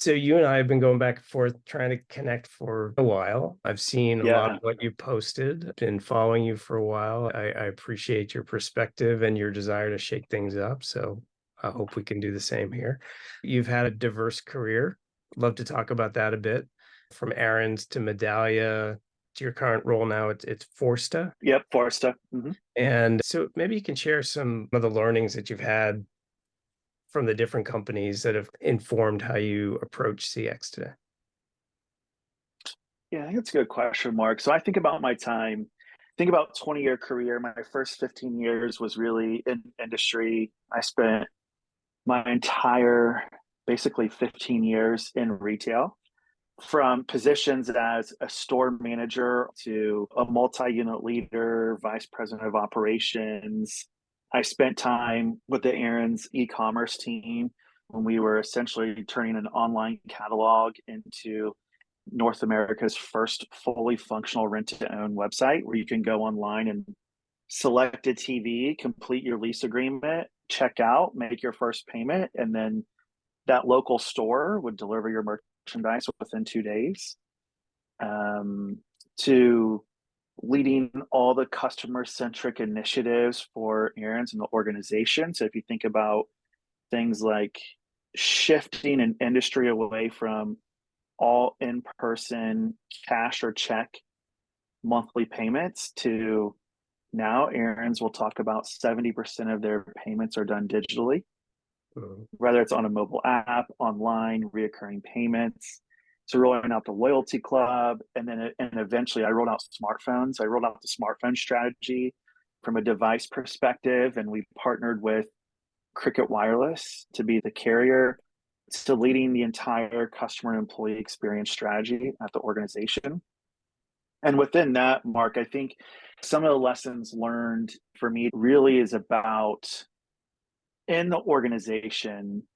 So you and I have been going back and forth trying to connect for a while. I've seen a lot of Yeah. what you posted, been following you for a while. I appreciate your perspective and your desire to shake things up. So I hope we can do the same here. You've had a diverse career. Love to talk about that a bit. From errands to Medallia to your current role now, it's Forsta. Yep. Forsta. And so maybe you can share some of the learnings that you've had from the different companies that have informed how you approach CX today. Yeah, I think that's a good question, Mark. So I think about my time, think about 20-year career. My first 15 years was really in industry. I spent my entire, basically 15 years in retail, from positions as a store manager to a multi-unit leader, vice president of operations. I spent time with the Aaron's e-commerce team when we were essentially turning an online catalog into North America's first fully functional rent-to-own website where you can go online and select a TV, complete your lease agreement, check out, make your first payment, and then that local store would deliver your merchandise within 2 days. Um, to leading all the customer centric initiatives for Aaron's and the organization. So if you think about things like shifting an industry away from all in person cash or check monthly payments to now Aaron's will talk about 70% of their payments are done digitally, Mhm. whether it's on a mobile app, online, reoccurring payments. So rolling out the loyalty club, and eventually I rolled out smartphones. I rolled out the smartphone strategy from a device perspective, and we partnered with Cricket Wireless to be the carrier, to leading the entire customer and employee experience strategy at the organization. And within that, Mark, I think some of the lessons learned for me really is about in the organization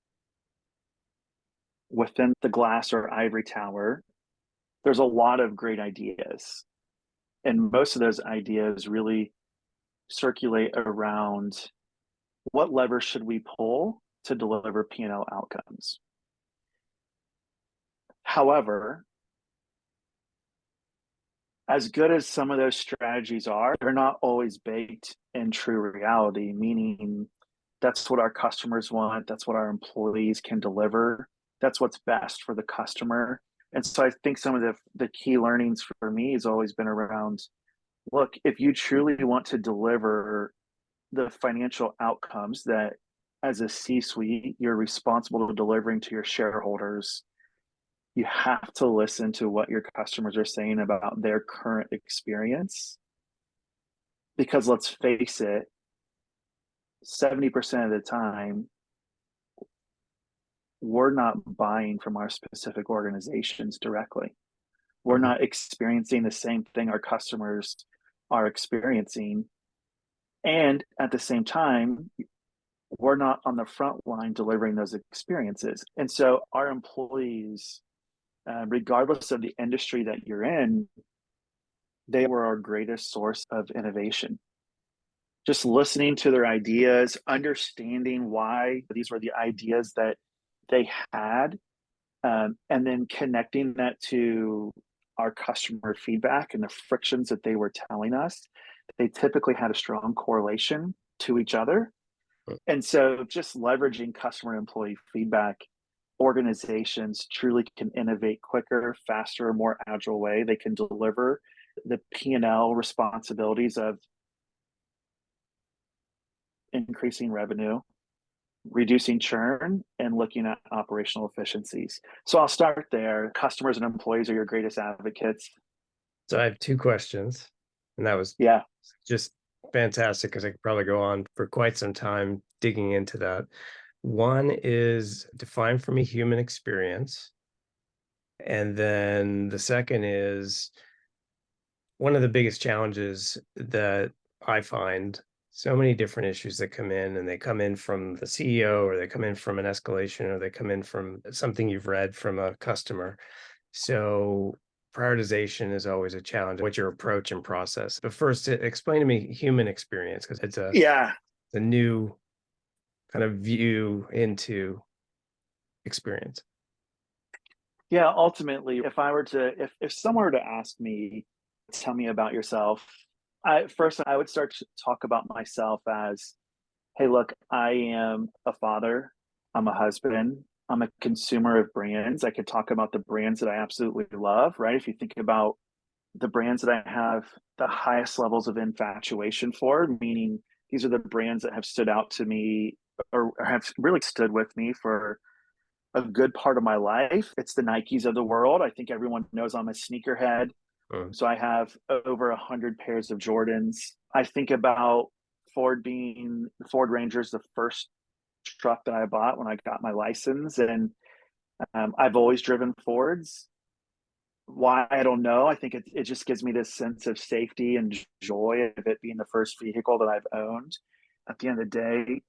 within the glass or ivory tower, there's a lot of great ideas. And most of those ideas really circulate around what levers should we pull to deliver P&L outcomes. However, as good as some of those strategies are, they're not always baked in true reality, meaning that's what our customers want, that's what our employees can deliver, that's what's best for the customer. And so I think some of the key learnings for me has always been around, look, if you truly want to deliver the financial outcomes that as a C-suite you're responsible to delivering to your shareholders, you have to listen to what your customers are saying about their current experience. Because let's face it, 70% of the time, we're not buying from our specific organizations directly. We're Mhm. not experiencing the same thing our customers are experiencing. And at the same time, we're not on the front line delivering those experiences. And so our employees, regardless of the industry that you're in, they were our greatest source of innovation. Just listening to their ideas, understanding why these were the ideas that they had, and then connecting that to our customer feedback and the frictions that they were telling us. They typically had a strong correlation to each other. And so just leveraging customer employee feedback, organizations truly can innovate quicker, faster, more agile way. They can deliver the P&L responsibilities of increasing revenue, reducing churn, and looking at operational efficiencies. So I'll start there. Customers and employees are your greatest advocates. So I have two questions, and that was Yeah. just fantastic because I could probably go on for quite some time digging into that. One is define for me human experience. And then the second is one of the biggest challenges that I find so many different issues that come in, and they come in from the CEO, or they come in from an escalation, or they come in from something you've read from a customer. So prioritization is always a challenge. What's your approach and process? But first, explain to me human experience because Yeah. a new kind of view into experience. Yeah, ultimately, if someone were to ask me, tell me about yourself, I would start to talk about myself as, hey, look, I am a father, I'm a husband, I'm a consumer of brands. I could talk about the brands that I absolutely love, right? If you think about the brands that I have the highest levels of infatuation for, meaning these are the brands that have stood out to me or have really stood with me for a good part of my life. It's the Nikes of the world. I think everyone knows I'm a sneakerhead. Mm, So I have over 100 pairs of Jordans. I think about Ford Ranger's the first truck that I bought when I got my license. And I've always driven Fords. Why? I don't know. I think it just gives me this sense of safety and joy of it being the first vehicle that I've owned. At the end of the day,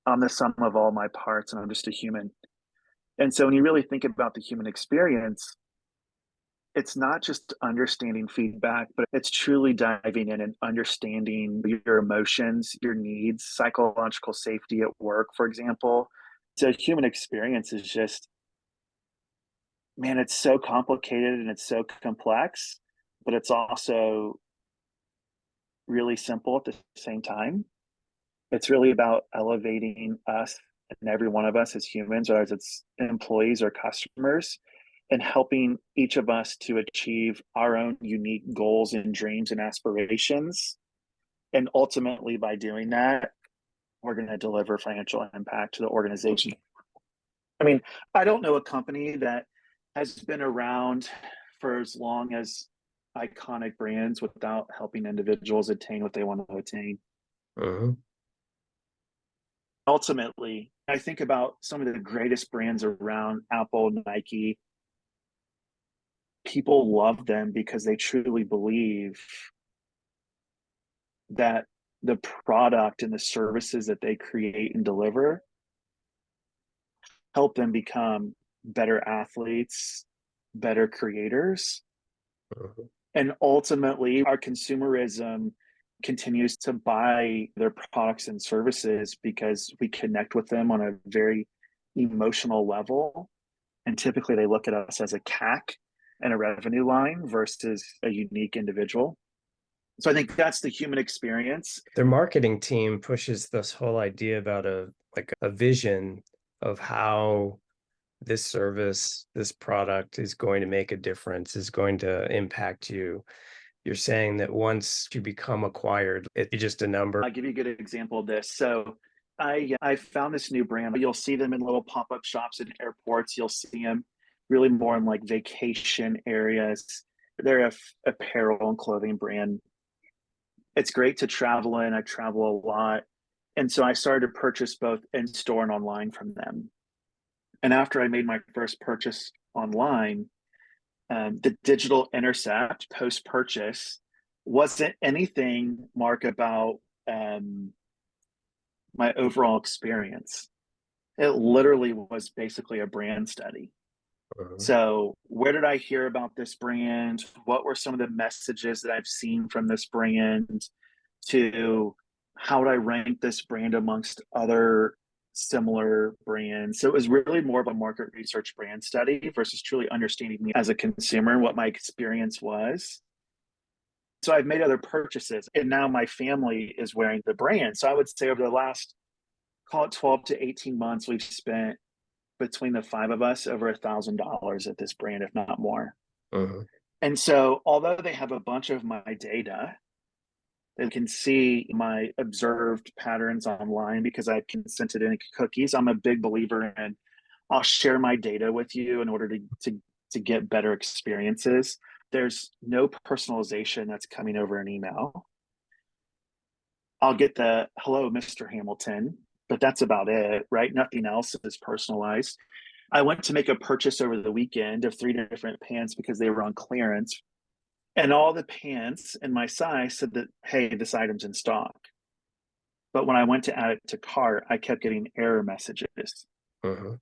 I'm the sum of all my parts and I'm just a human. And so when you really think about the human experience, it's not just understanding feedback, but it's truly diving in and understanding your emotions, your needs, psychological safety at work, for example. So human experience is just, man, it's so complicated and it's so complex, but it's also really simple at the same time. It's really about elevating us and every one of us as humans, whether it's employees or customers, and helping each of us to achieve our own unique goals and dreams and aspirations. And ultimately, by doing that, we're going to deliver financial impact to the organization. I mean, I don't know a company that has been around for as long as iconic brands without helping individuals attain what they want to attain. mhm, Ultimately, I think about some of the greatest brands around: Apple, Nike. People love them because they truly believe that the product and the services that they create and deliver help them become better athletes, better creators. mhm. And ultimately, our consumerism continues to buy their products and services because we connect with them on a very emotional level. And typically, they look at us as a CAC and a revenue line versus a unique individual. So I think that's the human experience. Their marketing team pushes this whole idea about a vision of how this service, this product is going to make a difference, is going to impact you. You're saying that once you become acquired, it's just a number. I'll give you a good example of this. So I found this new brand. You'll see them in little pop-up shops at airports. You'll see them really more in like vacation areas. They're a apparel and clothing brand. It's great to travel in. I travel a lot. And so I started to purchase both in store and online from them. And after I made my first purchase online, the digital intercept post purchase wasn't anything, Mark, about my overall experience. It literally was basically a brand study. Mhm, So, where did I hear about this brand? What were some of the messages that I've seen from this brand? To how would I rank this brand amongst other similar brands? So, it was really more of a market research brand study versus truly understanding me as a consumer and what my experience was. So, I've made other purchases and now my family is wearing the brand. So, I would say over the last, call it 12 to 18 months, we've spent between the five of us over $1,000 at this brand, if not more. mhm, And so, although they have a bunch of my data, they can see my observed patterns online because I've consented any cookies. I'm a big believer in I'll share my data with you in order to get better experiences. There's no personalization that's coming over an email. I'll get the hello, Mr. Hamilton, but that's about it, right? Nothing else is personalized. I went to make a purchase over the weekend of three different pants because they were on clearance. And all the pants in my size said that, hey, this item's in stock. But when I went to add it to cart, I kept getting error messages. mhm.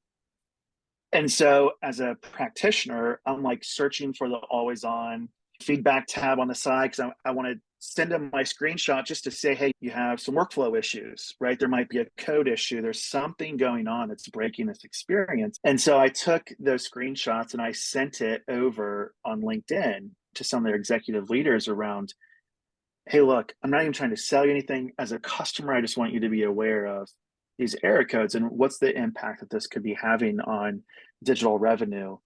And so as a practitioner, I'm like searching for the always on. feedback tab on the side because I want to send them my screenshot just to say, hey, you have some workflow issues, right? There might be a code issue. There's something going on that's breaking this experience. And so I took those screenshots and I sent it over on LinkedIn to some of their executive leaders around, hey, look, I'm not even trying to sell you anything. As a customer, I just want you to be aware of these error codes and what's the impact that this could be having on digital revenue.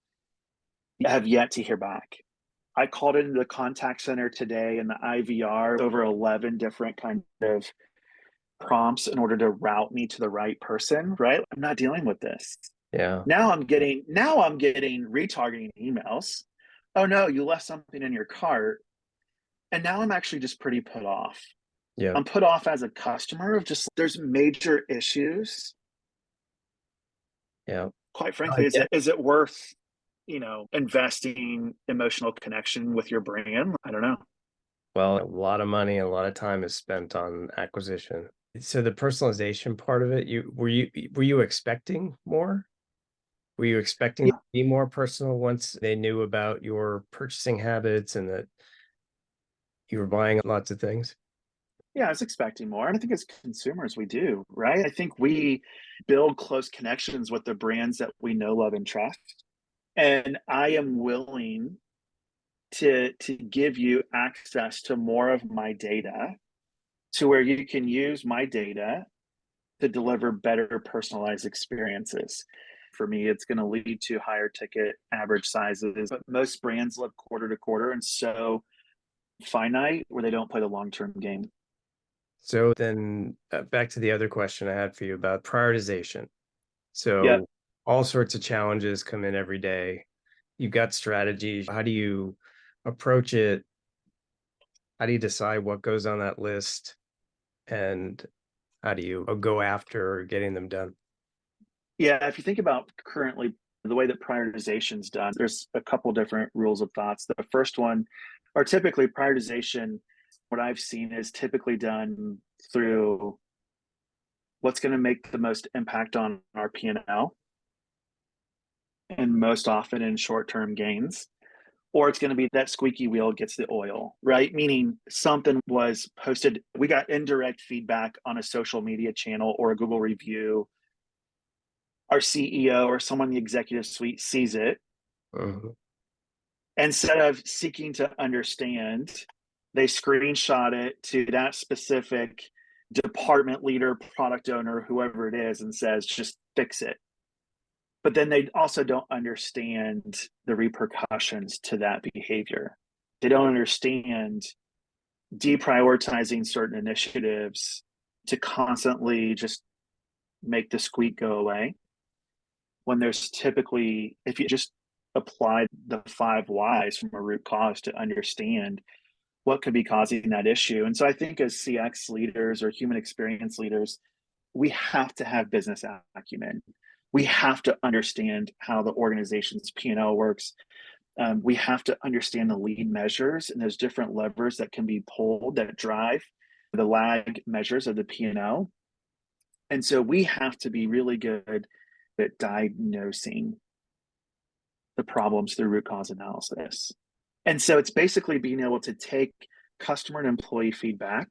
I have yet to hear back. I called into the contact center today in the IVR over 11 different kind of prompts in order to route me to the right person, right? I'm not dealing with this. Yeah. Now I'm getting retargeting emails. Oh no, you left something in your cart. And now I'm actually just pretty put off. Yeah. I'm put off as a customer of just there's major issues. Yeah. Quite I frankly, is get it is it worth, investing emotional connection with your brand? I don't know. Well, a lot of money, a lot of time is spent on acquisition. So the personalization part of it, you expecting more? Were you expecting to Yeah, be more personal once they knew about your purchasing habits and that you were buying lots of things? yeah, I was expecting more. And I think as consumers, we do, right? I think we build close connections with the brands that we know, love, and trust. And I am willing to give you access to more of my data to where you can use my data to deliver better personalized experiences. For me, it's going to lead to higher ticket average sizes, but most brands live quarter to quarter and so finite where they don't play the long term game. So then back to the other question I had for you about prioritization. Yeah, So all sorts of challenges come in every day. You've got strategies. How do you approach it? How do you decide what goes on that list? And how do you go after getting them done? yeah. If you think about currently the way that prioritization is done, there's a couple different rules of thoughts. The first one, or typically prioritization, what I've seen is typically done through what's going to make the most impact on our P&L and most often in short-term gains, or it's going to be that squeaky wheel gets the oil, right? Meaning something was posted, we got indirect feedback on a social media channel or a Google review. Our CEO or someone in the executive suite sees it. Mhm. Instead of seeking to understand, they screenshot it to that specific department leader, product owner, whoever it is, and says, just fix it. But then they also don't understand the repercussions to that behavior. They don't understand deprioritizing certain initiatives to constantly just make the squeak go away when there's typically, if you just apply the 5 whys from a root cause to understand what could be causing that issue. And so I think as CX leaders or human experience leaders, we have to have business acumen. We have to understand how the organization's P&L works. We have to understand the lead measures and those different levers that can be pulled that drive the lag measures of the P&L. And so we have to be really good at diagnosing the problems through root cause analysis. And so it's basically being able to take customer and employee feedback,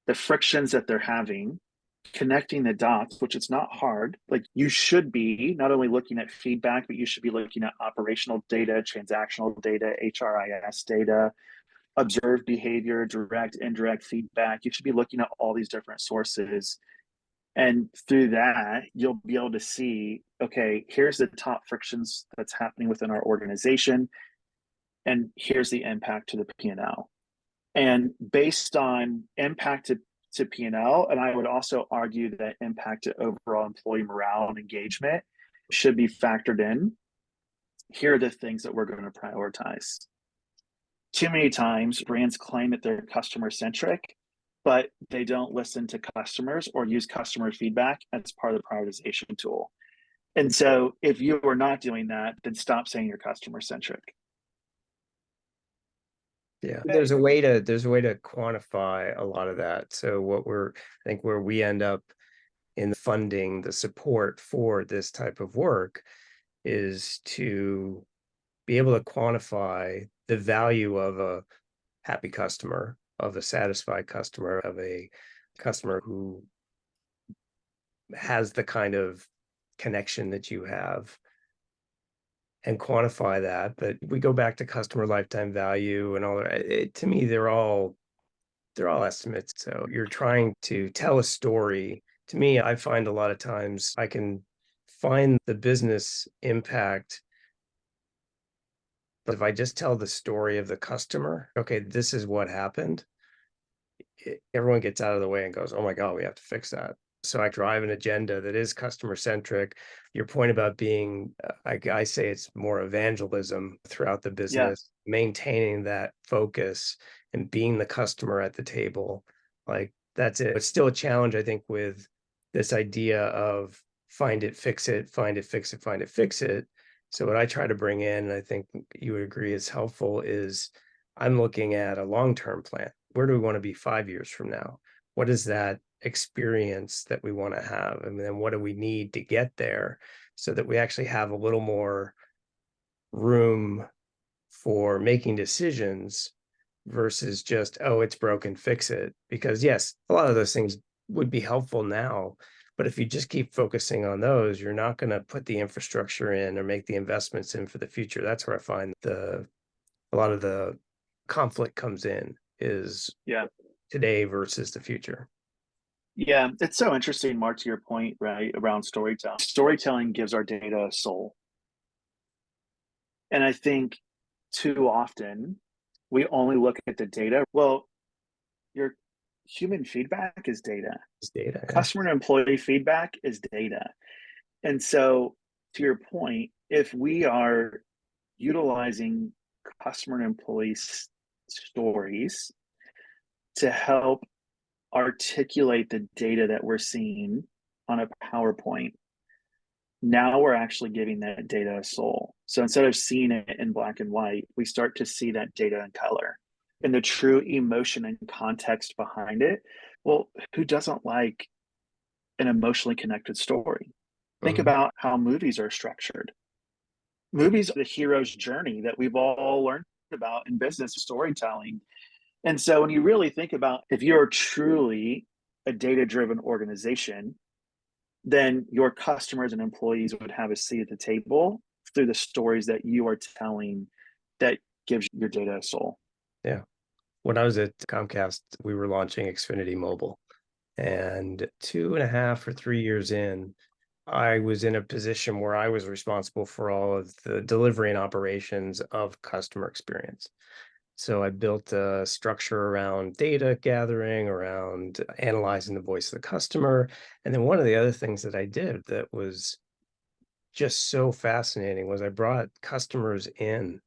the frictions that they're having, connecting the dots, which it's not hard. Like you should be not only looking at feedback, but you should be looking at operational data, transactional data, HRIS data, observed behavior, direct, indirect feedback. You should be looking at all these different sources. And through that, you'll be able to see, okay, here's the top frictions that's happening within our organization, and here's the impact to the P&L. And based on impact to P&L, and I would also argue that impact to overall employee morale and engagement should be factored in. Here are the things that we're going to prioritize. Too many times, brands claim that they're customer centric, but they don't listen to customers or use customer feedback as part of the prioritization tool. And so, if you are not doing that, then stop saying you're customer centric. Yeah. There's a way to quantify a lot of that. So I think where we end up in funding the support for this type of work is to be able to quantify the value of a happy customer, of a satisfied customer, of a customer who has the kind of connection that you have, and quantify that. But we go back to customer lifetime value and all that. To me, they're all estimates. So you're trying to tell a story. To me, I find a lot of times I can find the business impact. But if I just tell the story of the customer, okay, this is what happened, everyone gets out of the way and goes, "Oh my God, we have to fix that." So I drive an agenda that is customer centric. Your point about being, I say it's more evangelism throughout the Yeah. business, maintaining that focus and being the customer at the table. Like that's it. It's still a challenge, I think, with this idea of find it, fix it, find it, fix it, find it, fix it. So what I try to bring in, and I think you would agree is helpful, is I'm looking at a long-term plan. Where do we want to be 5 years from now? What is that experience that we want to have? And then what do we need to get there so that we actually have a little more room for making decisions versus just, oh, it's broken, fix it. Because yes, a lot of those things would be helpful now. But if you just keep focusing on those, you're not going to put the infrastructure in or make the investments in for the future. That's where I find a lot of the conflict comes in, is Yeah. today versus the future. Yeah. It's so interesting, Mark, to your point, right, around storytelling. Storytelling gives our data a soul. And I think too often we only look at the data. Well, your human feedback is data. It's data. Yeah. Customer and employee feedback is data. And so, to your point, if we are utilizing customer and stories to help articulate the data that we're seeing on a PowerPoint, now we're actually giving that data a soul. So instead of seeing it in black and white, we start to see that data in color and the true emotion and context behind it. Well, who doesn't like an emotionally connected story? Think Mhm. about how movies are structured. Movies are the hero's journey that we've all learned about in business storytelling. And so when you really think about, if you're truly a data driven organization, then your customers and employees would have a seat at the table through the stories that you are telling that gives your data a soul. Yeah. When I was at Comcast, we were launching Xfinity Mobile. And 2.5 or 3 years in, I was in a position where I was responsible for all of the delivery and operations of customer experience. So I built a structure around data gathering, around analyzing the voice of the customer. And then one of the other things that I did that was just so fascinating was I brought customers in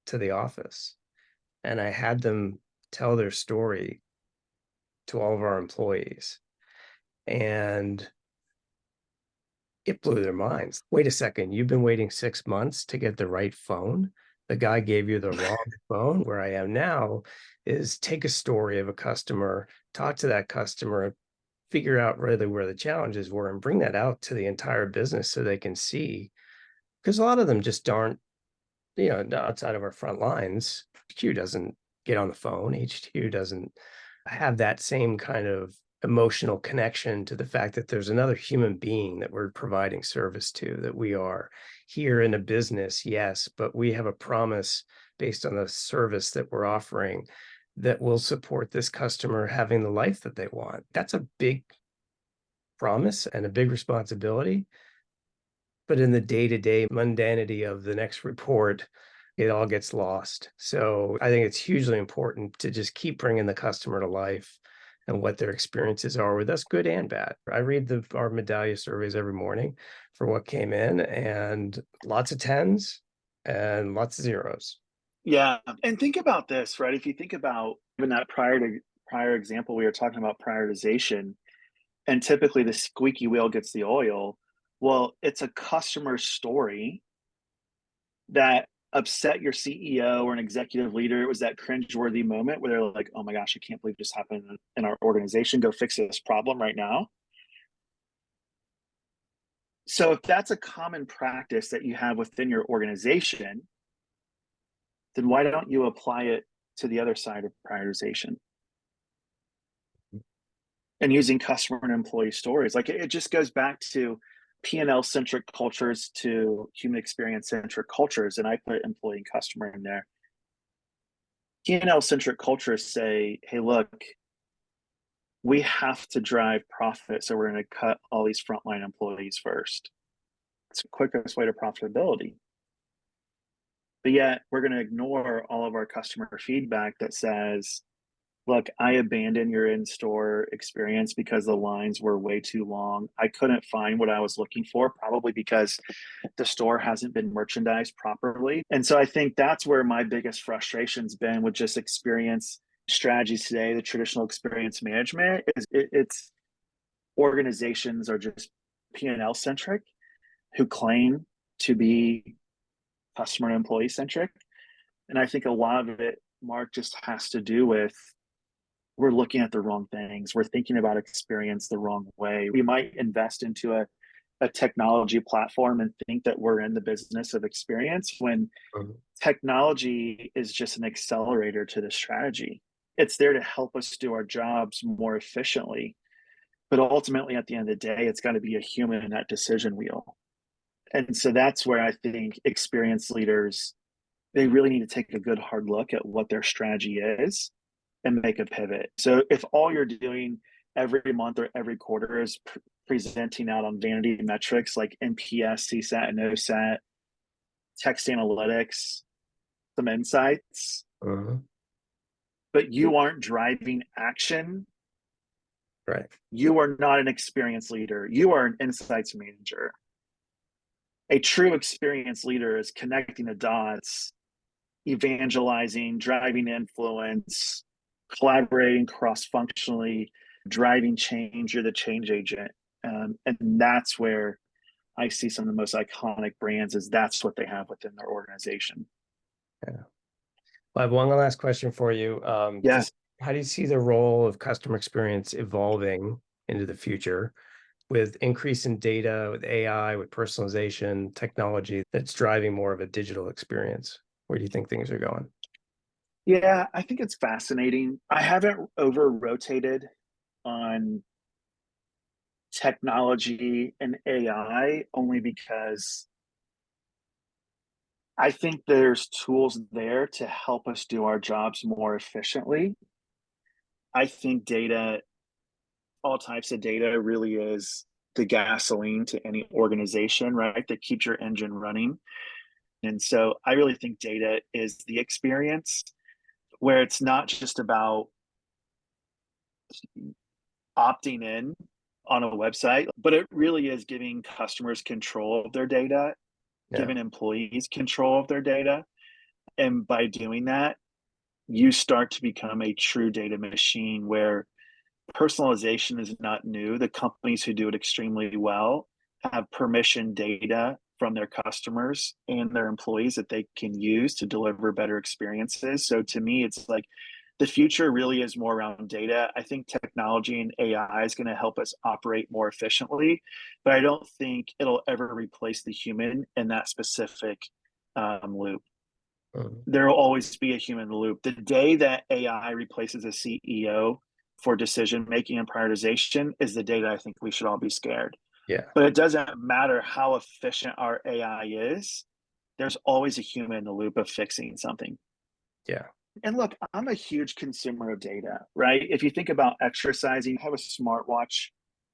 to the office and I had them tell their story to all of our employees. And it blew their minds. Wait a second, you've been waiting 6 months to get the right phone? The guy gave you the wrong phone. Where I am now is take a story of a customer, talk to that customer, figure out really where the challenges were, and bring that out to the entire business so they can see. Because a lot of them just aren't, outside of our front lines. HQ doesn't get on the phone. HQ doesn't have that same kind of emotional connection to the fact that there's another human being that we're providing service to, that we are here in a business, yes, but we have a promise based on the service that we're offering that will support this customer having the life that they want. That's a big promise and a big responsibility. But in the day-to-day mundanity of the next report, it all gets lost. So I think it's hugely important to just keep bringing the customer to life and what their experiences are with us, good and bad. I read our Medallia surveys every morning for what came in, and lots of tens and lots of zeros. Yeah. And think about this, right? If you think about even that prior example, we were talking about prioritization, and typically the squeaky wheel gets the oil. Well, it's a customer story that upset your CEO or an executive leader. It was that cringeworthy moment where they're like, oh my gosh, I can't believe this happened in our organization. Go fix this problem right now. So if that's a common practice that you have within your organization, then why don't you apply it to the other side of prioritization and using customer and employee stories? Like it just goes back to P&L centric cultures to human experience centric cultures. And I put employee and customer in there. P&L centric cultures say, hey, look, we have to drive profit. So we're going to cut all these frontline employees first. It's the quickest way to profitability. But yet we're going to ignore all of our customer feedback that says, look, I abandoned your in-store experience because the lines were way too long. I couldn't find what I was looking for, probably because the store hasn't been merchandised properly. And so I think that's where my biggest frustration's been with just experience strategies today. The traditional experience management is it's organizations are just P&L centric who claim to be customer and employee centric. And I think a lot of it, Mark, just has to do with we're looking at the wrong things. We're thinking about experience the wrong way. We might invest into a technology platform and think that we're in the business of experience when technology is just an accelerator to the strategy. It's there to help us do our jobs more efficiently. But ultimately, at the end of the day, it's got to be a human in that decision wheel. And so that's where I think experienced leaders, they really need to take a good hard look at what their strategy is and make a pivot. So if all you're doing every month or every quarter is presenting out on vanity metrics like NPS, CSAT, and OSAT, text analytics, some insights, but you aren't driving action, Right. you are not an experienced leader. You are an insights manager. A true experienced leader is connecting the dots, evangelizing, driving influence, collaborating cross-functionally, driving change. You're the change agent. And that's where I see some of the most iconic brands is that's what they have within their organization. Yeah. Well, I have one last question for you. Yeah. How do you see the role of customer experience evolving into the future with increase in data, with AI, with personalization, technology that's driving more of a digital experience? Where do you think things are going? Yeah, I think it's fascinating. I haven't over rotated on technology and AI only because I think there's tools there to help us do our jobs more efficiently. I think data, all types of data, really is the gasoline to any organization, right? That keeps your engine running. And so I really think data is the experience where it's not just about opting in on a website, but it really is giving customers control of their data, Yeah. giving employees control of their data. And by doing that, you start to become a true data machine where personalization is not new. The companies who do it extremely well have permission data from their customers and their employees that they can use to deliver better experiences. So to me, it's like the future really is more around data. I think technology and AI is going to help us operate more efficiently, but I don't think it'll ever replace the human in that specific loop. There will always be a human loop. The day that AI replaces a CEO for decision making and prioritization is the day that I think we should all be scared. Yeah. But it doesn't matter how efficient our AI is, there's always a human in the loop of fixing something. Yeah. And look, I'm a huge consumer of data, right? If you think about exercising, I have a smartwatch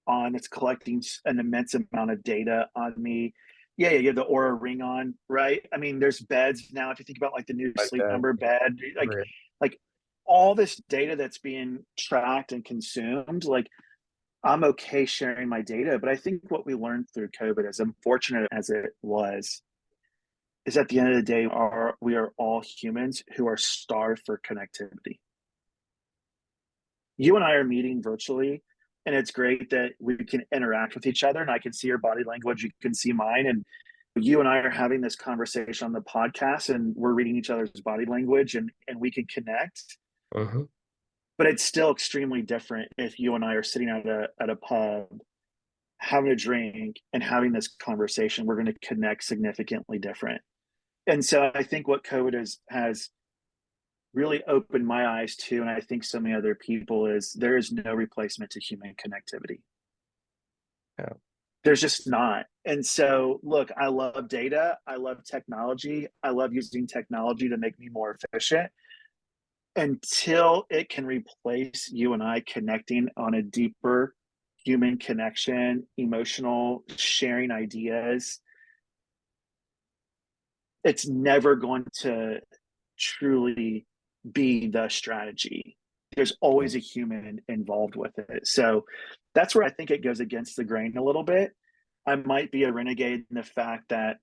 on that's collecting an immense amount of data on me. Yeah, you have the Aura ring on, right? I mean, there's beds now. If you think about like the new Like Sleep that. Number bed, Right. like all this data that's being tracked and consumed, like I'm okay sharing my data. But I think what we learned through COVID, as unfortunate as it was, is at the end of the day, we are all humans who are starved for connectivity. You and I are meeting virtually, and it's great that we can interact with each other, and I can see your body language, you can see mine, and you and I are having this conversation on the podcast, and we're reading each other's body language, and we can connect. But it's still extremely different if you and I are sitting at a pub having a drink and having this conversation. We're going to connect significantly different. And so I think what COVID has really opened my eyes to, and I think so many other people, is there is no replacement to human connectivity. Yeah. There's just not. And so, look, I love data. I love technology. I love using technology to make me more efficient. Until it can replace you and I connecting on a deeper human connection, emotional sharing ideas, it's never going to truly be the strategy. There's always a human involved with it. So that's where I think it goes against the grain a little bit. I might be a renegade in the fact that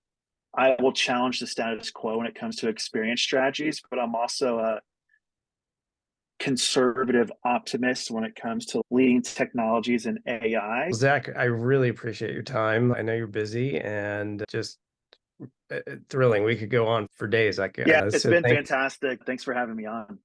I will challenge the status quo when it comes to experience strategies, but I'm also a conservative optimist when it comes to leading technologies and AI. Well, Zach, I really appreciate your time. I know you're busy and just thrilling. We could go on for days. Yeah, it's So been thank fantastic. Thanks for having me on.